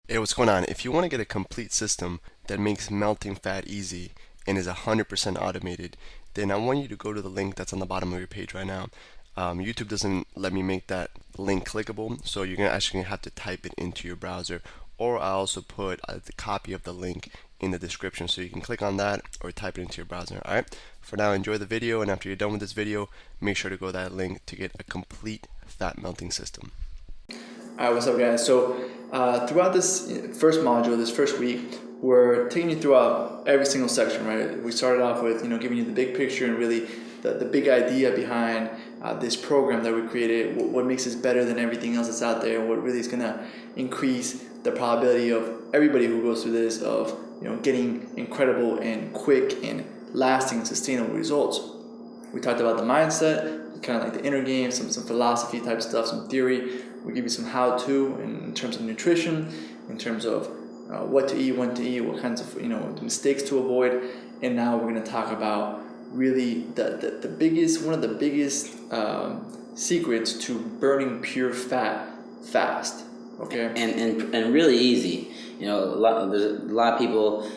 Hey, what's going on? If you want to get a complete system that makes melting fat easy and is 100% automated, then I want you to go to the link that's on the bottom of your page right now. YouTube doesn't let me make that link clickable, so you're actually gonna have to type it into your browser, or I also put the copy of the link in the description, so you can click on that or type it into your browser. All right. For now, enjoy the video, and after you're done with this video, make sure to go to that link to get a complete fat melting system. Alright, what's up guys? So throughout this first module, this first week, we're taking you throughout every single section, right? We started off with, giving you the big picture and really the big idea behind this program that we created, what makes us better than everything else that's out there, what really is gonna increase the probability of everybody who goes through this of, getting incredible and quick and lasting sustainable results. We talked about the mindset, kind of like the inner game, some philosophy type stuff, some theory. We give you some how-to in terms of nutrition, in terms of what to eat, when to eat, what kinds of mistakes to avoid, and now we're going to talk about really the biggest, one of the biggest secrets to burning pure fat fast. Okay. And really easy. There's a lot of people,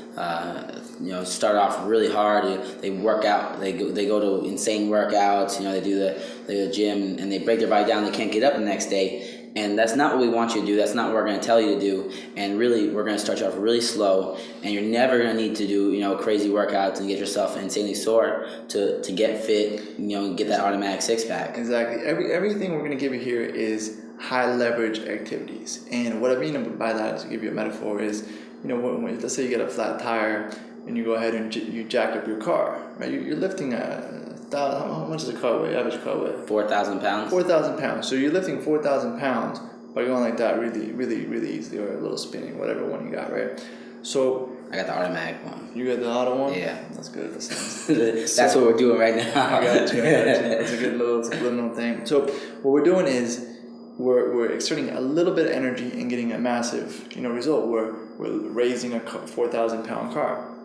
start off really hard. They work out. They go to insane workouts. They do the gym and they break their body down. They can't get up the next day. And that's not what we want you to do. That's not what we're going to tell you to do. And really, we're going to start you off really slow. And you're never going to need to do, crazy workouts and get yourself insanely sore to get fit, and get that automatic six-pack. Exactly. Everything we're going to give you here is high leverage activities. And what I mean by that, to give you a metaphor, is, let's say you get a flat tire and you go ahead and you jack up your car, right? You're lifting how much does a car weigh? Average car weigh? 4,000 pounds. 4,000 pounds. So you're lifting 4,000 pounds by going like that really, really, really easily, or a little spinning, whatever one you got, right? So I got the automatic one. You got the auto one? Yeah. That's good. That's what we're doing right now. I got you. It's a good little thing. So what we're doing is we're exerting a little bit of energy and getting a massive, result. We're raising a 4,000 pound car.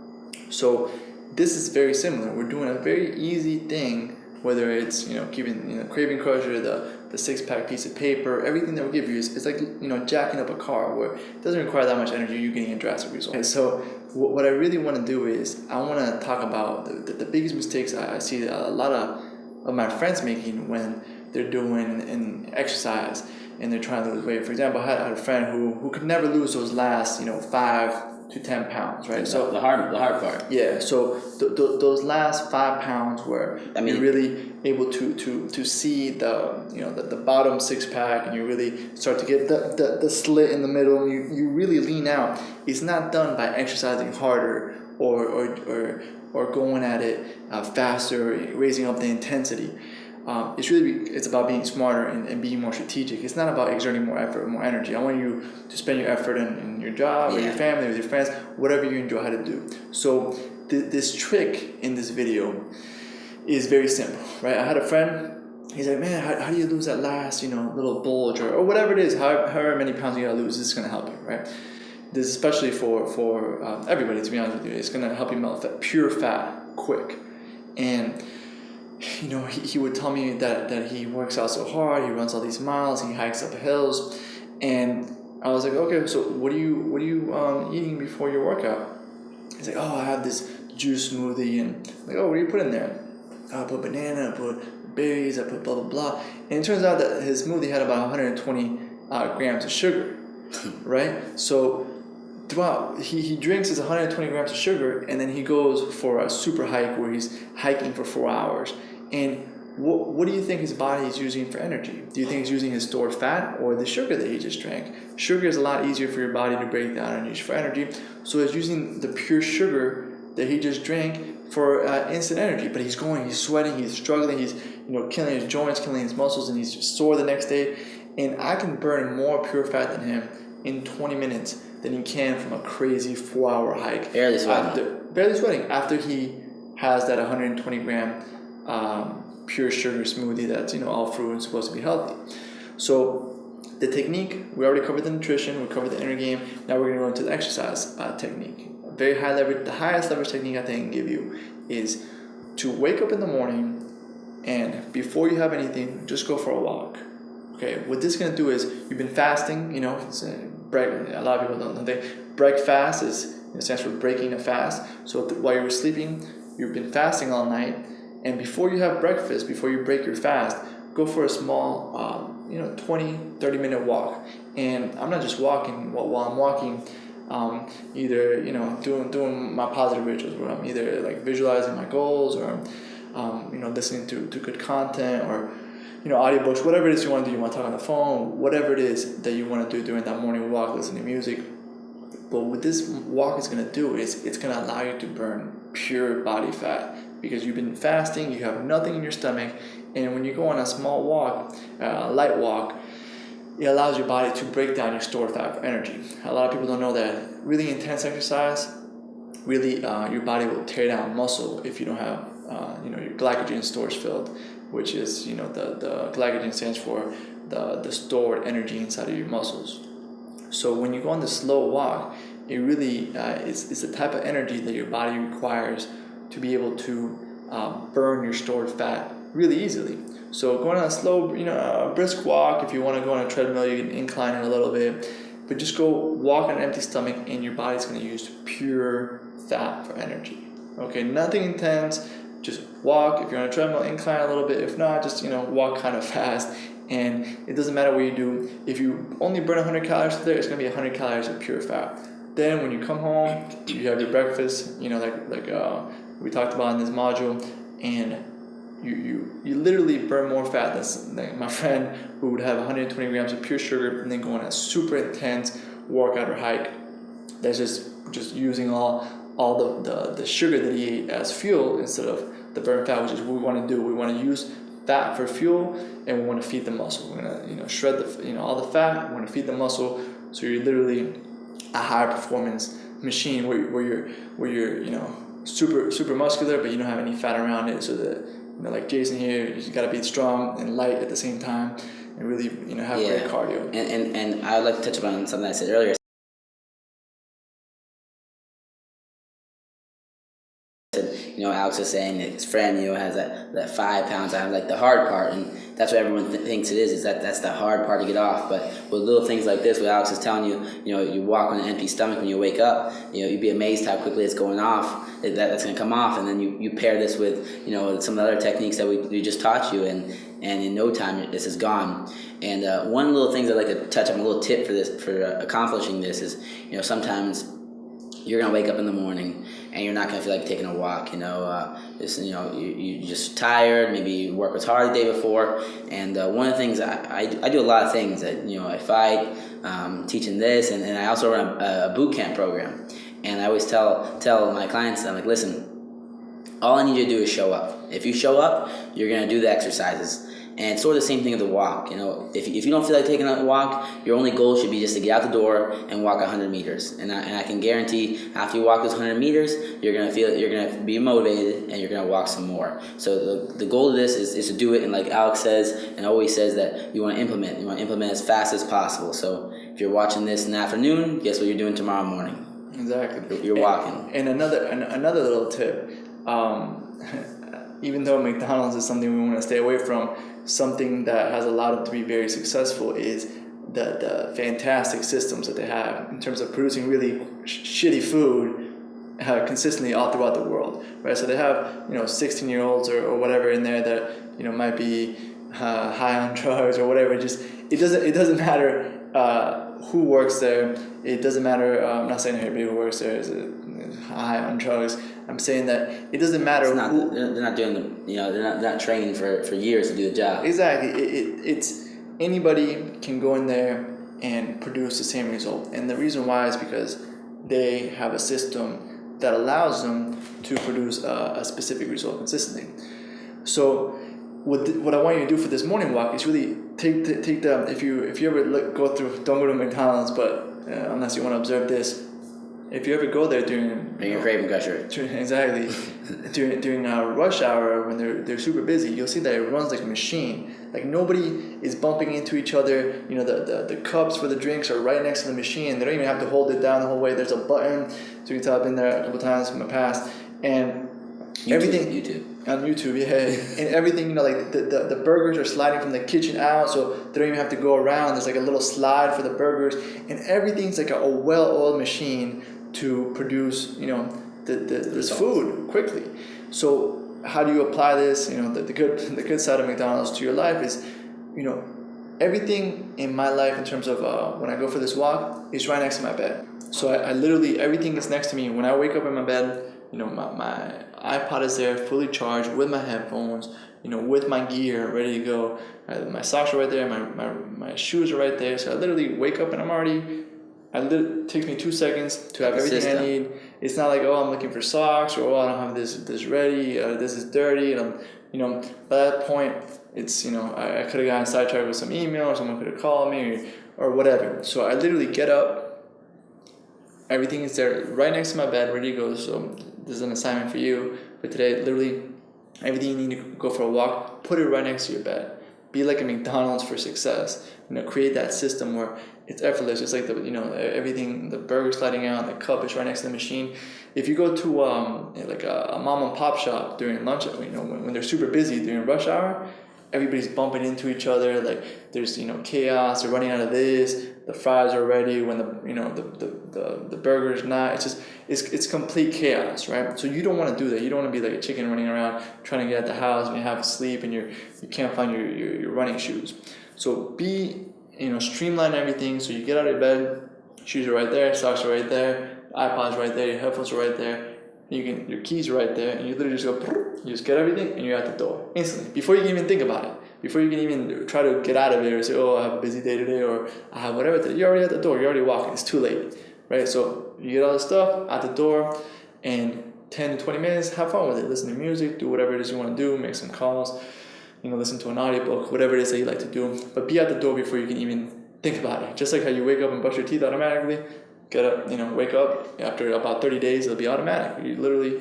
So this is very similar. We're doing a very easy thing, whether it's keeping craving crusher, the six-pack piece of paper, everything that we give you is like jacking up a car where it doesn't require that much energy. You're getting a drastic result. Okay, so what I really want to do is I want to talk about the biggest mistakes I see a lot of my friends making when they're doing an exercise and they're trying to lose weight. For example, I had a friend who could never lose those last 5 to 10 pounds, right? So the hard part. Yeah. So those last 5 pounds where you're really able to see the bottom six pack, and you really start to get the slit in the middle, and you really lean out. It's not done by exercising harder or going at it faster, raising up the intensity. It's about being smarter and being more strategic. It's not about exerting more effort, more energy. I want you to spend your effort in your job, with your family, with your friends, whatever you enjoy how to do. So this trick in this video is very simple, right? I had a friend. He's like, man, how do you lose that last, little bulge or whatever it is, however many pounds you gotta lose, this is gonna help you, right? This is especially for everybody, to be honest with you. It's gonna help you melt that pure fat quick. And he would tell me that he works out so hard, he runs all these miles, he hikes up hills, and I was like, okay, so what are you eating before your workout? He's like, oh, I have this juice smoothie, and I'm like, oh, what do you put in there? I put banana, I put berries, I put blah blah blah, and it turns out that his smoothie had about 120 grams of sugar, right? So throughout, he drinks his 120 grams of sugar, and then he goes for a super hike where he's hiking for 4 hours. And what do you think his body is using for energy? Do you think he's using his stored fat or the sugar that he just drank? Sugar is a lot easier for your body to break down and use for energy. So he's using the pure sugar that he just drank for instant energy. But he's sweating, he's struggling, he's killing his joints, killing his muscles, and he's just sore the next day. And I can burn more pure fat than him in 20 minutes than you can from a crazy 4-hour hike. Barely sweating after he has that 120 gram pure sugar smoothie that's all fruit and supposed to be healthy. So the technique, we already covered the nutrition, we covered the inner game. Now we're going to go into the exercise technique. Very high leverage. The highest leverage technique I think I can give you is to wake up in the morning, and before you have anything, just go for a walk. Okay, what this is going to do is, you've been fasting, it's a lot of people don't know. Break fast stands for breaking a fast. So while you were sleeping, you've been fasting all night, and before you have breakfast, before you break your fast, go for a small 20-30 minute walk. And I'm not just walking. While I'm walking, either doing my positive rituals, where I'm either like visualizing my goals, or listening to good content, or audiobooks, whatever it is you want to do. You want to talk on the phone, whatever it is that you want to do during that morning walk, listen to music. But what this walk is going to do is it's going to allow you to burn pure body fat, because you've been fasting, you have nothing in your stomach, and when you go on a small walk, light walk, it allows your body to break down your stored fat for energy. A lot of people don't know that really intense exercise, really your body will tear down muscle if you don't have your glycogen storage filled, which is the glycogen stands for the stored energy inside of your muscles. So when you go on the slow walk, it really is the type of energy that your body requires to be able to burn your stored fat really easily. So going on a slow, brisk walk. If you want to go on a treadmill, you can incline it a little bit, but just go walk on an empty stomach, and your body's going to use pure fat for energy. Okay, nothing intense. Just walk. If you're on a treadmill, incline a little bit. If not, just walk kind of fast. And it doesn't matter what you do. If you only burn 100 calories a day, it's going to be 100 calories of pure fat. Then when you come home, you have your breakfast, like we talked about in this module, and you literally burn more fat than like my friend who would have 120 grams of pure sugar and then go on a super intense workout or hike. That's just using all the sugar that he ate as fuel instead of the burn fat, which is what we want to do. We want to use fat for fuel, and we want to feed the muscle. We're gonna shred all the fat. We want to feed the muscle, so you're literally a high performance machine where you're super muscular, but you don't have any fat around it. So that like Jason here, you got to be strong and light at the same time, and really have great cardio. And I would like to touch upon something I said earlier. Alex was saying that his friend, has that 5 pounds. I have like the hard part, and that's what everyone thinks it is that's the hard part to get off. But with little things like this, what Alex is telling you, you walk on an empty stomach when you wake up, you'd be amazed how quickly it's going off. That's going to come off, and then you pair this with, some of the other techniques that we just taught you, and in no time this is gone. And one little thing I'd like to touch on, a little tip for accomplishing this is, sometimes you're gonna wake up in the morning and you're not gonna feel like taking a walk. You're just tired. Maybe you work was hard the day before. And one of the things I do a lot of things. I fight, teaching this, and I also run a boot camp program. And I always tell my clients, I'm like, listen, all I need you to do is show up. If you show up, you're gonna do the exercises. And it's sort of the same thing with the walk. If you don't feel like taking a walk, your only goal should be just to get out the door and walk 100 meters. And I can guarantee after you walk those 100 meters, you're gonna be motivated, and you're gonna walk some more. So the goal of this is to do it, and like Alex says and always says, that you want to implement as fast as possible. So if you're watching this in the afternoon, guess what you're doing tomorrow morning? Exactly. You're walking. And another little tip. Even though McDonald's is something we want to stay away from, something that has allowed them to be very successful is the fantastic systems that they have in terms of producing really shitty food consistently all throughout the world, right? So they have 16-year-olds or whatever in there that might be high on drugs or whatever. It doesn't matter who works there. It doesn't matter. I'm not saying everybody who works there is high on drugs. I'm saying that it doesn't matter. They're not doing they're not training for years to do the job. Exactly. It's anybody can go in there and produce the same result, and the reason why is because they have a system that allows them to produce a specific result consistently. So what I want you to do for this morning walk is really take the if you ever don't go to McDonald's, but unless you want to observe this. If you ever go there during your craving crusher, exactly during rush hour when they're super busy, you'll see that it runs like a machine. Like nobody is bumping into each other. The cups for the drinks are right next to the machine. They don't even have to hold it down the whole way. There's a button, so you can tap in there a couple times in the past, and everything. YouTube. On YouTube, yeah, and everything, you know, like the burgers are sliding from the kitchen out, so they don't even have to go around. There's like a little slide for the burgers, and everything's like a well-oiled machine to produce, you know, this food quickly. So how do you apply this? You know, the good side of McDonald's to your life is, you know, everything in my life in terms of when I go for this walk is right next to my bed. So I literally, everything is next to me. When I wake up in my bed, you know, my iPod is there, fully charged, with my headphones, you know, with my gear ready to go. My socks are right there, my shoes are right there. So I literally wake up and it takes me 2 seconds to have everything I need. It's not like, oh, I'm looking for socks, or, oh, I don't have this ready, this is dirty, and I'm, you know, by that point, it's, you know, I could have gotten sidetracked with some email, or someone could have called me, or whatever. So I literally get up, everything is there right next to my bed, ready to go. So this is an assignment for you for today. Literally, everything you need to go for a walk, put it right next to your bed. Be like a McDonald's for success. You know, create that system where it's effortless. It's like everything, the burger sliding out, the cup is right next to the machine. If you go to like a mom and pop shop during lunch, you know, when they're super busy during rush hour, everybody's bumping into each other. Like there's, you know, chaos. They're running out of this. The fries are ready when the burger's not. It's just it's complete chaos, right? So you don't want to do that. You don't want to be like a chicken running around trying to get at the house and you have to sleep and you can't find your running shoes. So streamline everything. So you get out of bed, shoes are right there, socks are right there, iPod's right there, your headphones are right there. Your keys are right there, and you literally just go. You just get everything, and you're at the door instantly before you can even think about it. Before you can even try to get out of it or say, "Oh, I have a busy day today," or "I have whatever today." You're already at the door. You're already walking. It's too late, right? So you get all the stuff at the door, and 10 to 20 minutes, have fun with it. Listen to music, do whatever it is you want to do, make some calls, you know, listen to an audiobook, whatever it is that you like to do. But be at the door before you can even think about it. Just like how you wake up and brush your teeth automatically. Get up, you know, wake up. After about 30 days, it'll be automatic. You literally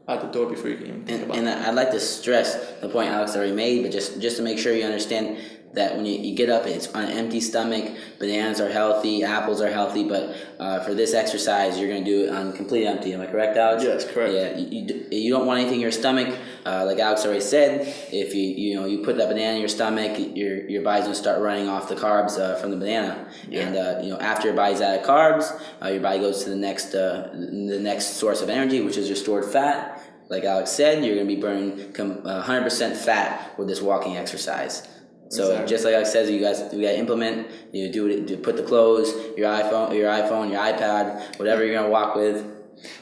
at the door before you can even think about it. And I'd like to stress the point Alex already made, but just to make sure you understand that when you get up, it's on an empty stomach. Bananas are healthy, apples are healthy, but for this exercise, you're going to do it on complete empty. Am I correct, Alex? Yes, correct. Yeah, you don't want anything in your stomach. Like Alex already said, if you put that banana in your stomach, your body's going to start running off the carbs from the banana. Yeah. And after your body's out of carbs, your body goes to the next source of energy, which is your stored fat. Like Alex said, you're going to be burning 100% fat with this walking exercise. So exactly. Just like Alex says, we got to implement. You do it. Put the clothes, your iPhone, your iPad, whatever you're gonna walk with,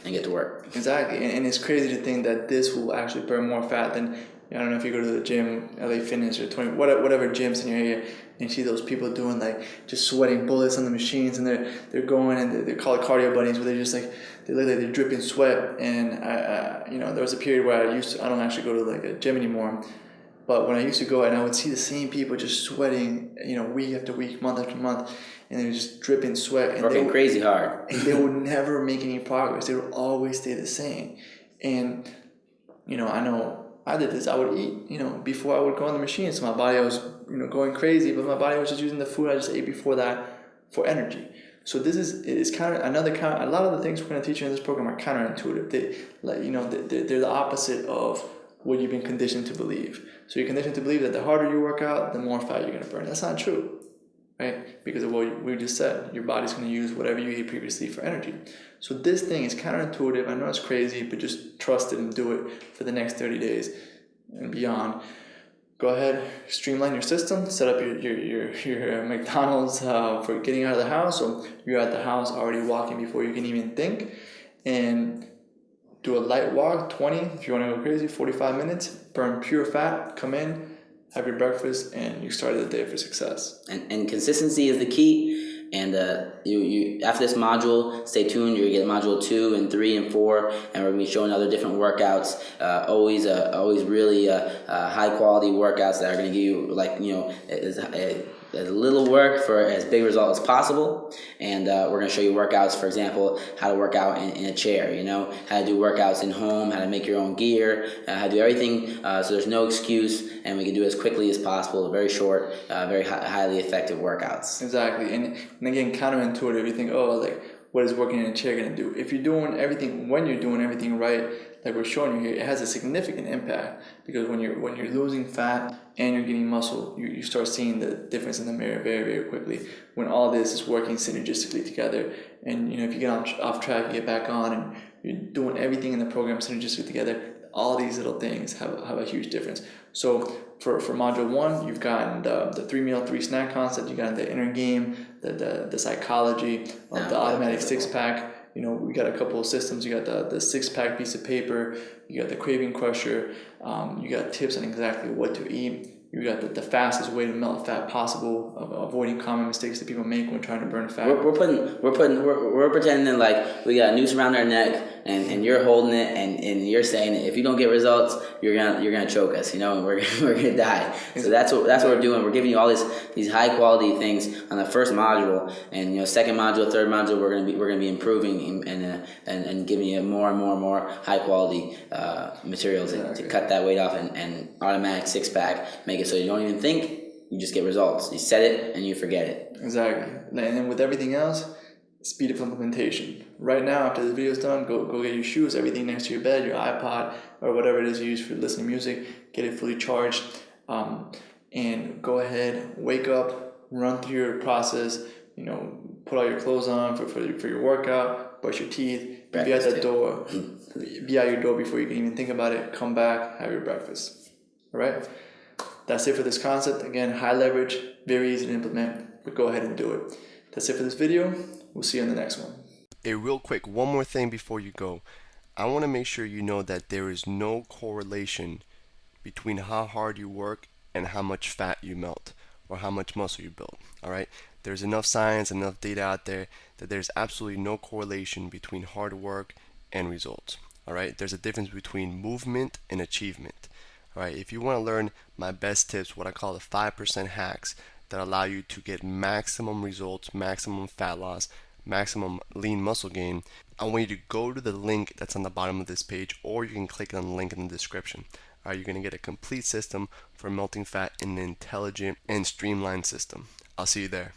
and get to work. Exactly, and it's crazy to think that this will actually burn more fat than, I don't know if you go to the gym, LA Fitness or 20, whatever gyms in your area, and you see those people doing like just sweating bullets on the machines, and they're going and they call it cardio bunnies, where they're just like they look like they're dripping sweat. And there was a period where I don't actually go to like a gym anymore. But when I used to go and I would see the same people just sweating, week after week, month after month, and they were just dripping sweat. And working crazy hard. And they would never make any progress. They would always stay the same. And, I know I did this. I would eat, before I would go on the machine. So my body was, going crazy, but my body was just using the food I just ate before that for energy. So this is kind of a lot of the things we're going to teach you in this program are counterintuitive. They're the opposite of what you've been conditioned to believe. So you're conditioned to believe that the harder you work out, the more fat you're going to burn. That's not true, right? Because of what we just said. Your body's going to use whatever you ate previously for energy. So this thing is counterintuitive. I know it's crazy, but just trust it and do it for the next 30 days and beyond. Go ahead, streamline your system, set up your McDonald's for getting out of the house. So you're at the house already walking before you can even think. And do a light walk, 20, if you want to go crazy, 45 minutes, burn pure fat, come in, have your breakfast, and you started the day for success. And consistency is the key. And you after this module, stay tuned. You're going to get module 2 and 3 and 4, and we're going to be showing other different workouts. Always really high quality workouts that are going to give you as little work for as big a result as possible. And we're going to show you workouts, for example, how to work out in a chair, how to do workouts in home, how to make your own gear, how to do everything. So there's no excuse, and we can do it as quickly as possible, very short, very highly effective workouts. Exactly. And again, counterintuitive. You think, what is working in a chair going to do? If you're doing everything, when you're doing everything right, like we're showing you here, it has a significant impact, because when you're losing fat and you're getting muscle, you start seeing the difference in the mirror very, very quickly when all this is working synergistically together. And if you get off track, you get back on, and you're doing everything in the program synergistically together, all these little things have a huge difference. So for module 1, you've gotten the 3 meal 3 snack concept, you got the inner game, the psychology of the automatic 6-pack. We got a couple of systems. You got the 6-pack piece of paper, you got the craving crusher, you got tips on exactly what to eat. You got the fastest way to melt fat possible, avoiding common mistakes that people make when trying to burn fat. We're pretending like we got a noose around our neck, and you're holding it, and you're saying if you don't get results, you're gonna choke us, and we're gonna die. So that's what we're doing. We're giving you all these high quality things on the first module, and second module, third module, we're gonna be improving and giving you more and more high quality materials to cut that weight off, and automatic 6-pack, make it so you don't even think, you just get results. You set it and you forget it. Exactly. And then with everything else, speed of implementation. Right now, after the video's done, go get your shoes, everything next to your bed, your iPod, or whatever it is you use for listening to music, get it fully charged, and go ahead, wake up, run through your process, put all your clothes on for your workout, brush your teeth, be at the door, be out your door before you can even think about it, come back, have your breakfast. All right? That's it for this concept. Again, high leverage, very easy to implement, but go ahead and do it. That's it for this video. We'll see you on the next one. Hey, real quick, one more thing before you go. I want to make sure you know that there is no correlation between how hard you work and how much fat you melt or how much muscle you build. All right? There's enough science, enough data out there that there's absolutely no correlation between hard work and results. All right? There's a difference between movement and achievement. All right, if you want to learn my best tips, what I call the 5% hacks that allow you to get maximum results, maximum fat loss, maximum lean muscle gain, I want you to go to the link that's on the bottom of this page, or you can click on the link in the description. All right, you're going to get a complete system for melting fat in an intelligent and streamlined system. I'll see you there.